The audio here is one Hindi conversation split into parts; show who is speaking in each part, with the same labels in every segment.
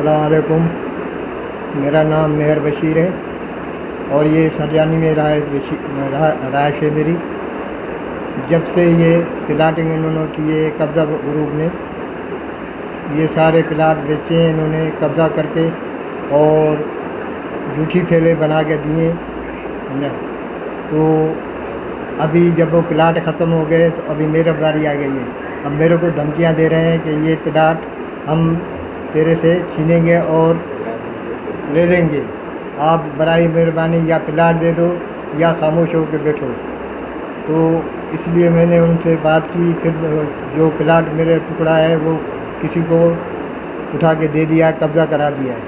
Speaker 1: अस्सलाम वालेकुम। मेरा नाम मेहर बशीर है और ये सरजानी में रहायश है मेरी। जब से ये प्लाटिंग इन्होंने किए कब्ज़ा ग्रुप ने ये सारे प्लाट बेचे हैं इन्होंने कब्ज़ा करके और झूठी फैले बना के दिए। तो अभी जब वो प्लाट ख़त्म हो गए तो अभी मेरी बारी आ गई है। अब मेरे को धमकियां दे रहे हैं कि ये प्लाट हम तेरे से छीनेंगे और ले लेंगे, आप बराई मेहरबानी या प्लाट दे दो या खामोश होकर बैठो। तो इसलिए मैंने उनसे बात की, फिर जो प्लाट मेरे टुकड़ा है वो किसी को उठा के दे दिया, कब्ज़ा करा दिया है।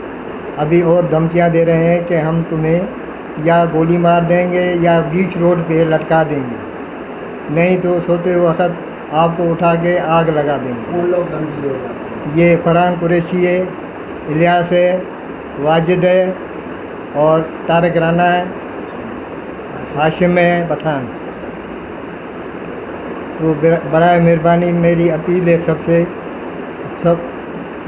Speaker 1: अभी और धमकियां दे रहे हैं कि हम तुम्हें या गोली मार देंगे या बीच रोड पे लटका देंगे, नहीं तो सोते वक्त आपको उठा के आग लगा देंगे।
Speaker 2: कौन लोग धमकी दे रहे हैं?
Speaker 1: ये फरहान कुरैशी है, इलियास है, वाजिद है और तारिक राना है, हाशिम है, पठान। तो बराए मेहरबानी मेरी अपील है सबसे, सब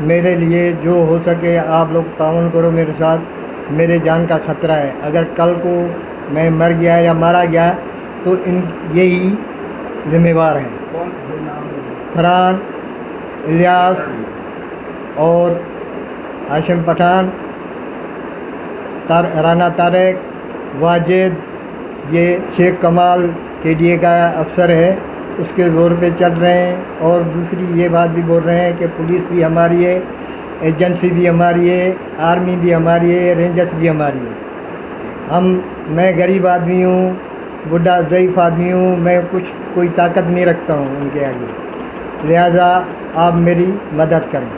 Speaker 1: मेरे लिए जो हो सके आप लोग ताउन करो मेरे साथ। मेरे जान का ख़तरा है, अगर कल को मैं मर गया या मारा गया तो इन यही ज़िम्मेवार हैं।
Speaker 2: कौन नाम है?
Speaker 1: फरहान, इलियास और हाशिम पठान, राना तारिक, वाजिद, ये शेख कमाल KDA का अफसर है, उसके ज़ोर पे चल रहे हैं। और दूसरी ये बात भी बोल रहे हैं कि पुलिस भी हमारी है, एजेंसी भी हमारी है, आर्मी भी हमारी है, रेंजर्स भी हमारी है। मैं गरीब आदमी हूँ, बुढ़ा ज़ईफ़ आदमी हूँ, मैं कोई ताकत नहीं रखता हूँ उनके आगे, लिहाजा आप मेरी मदद करें।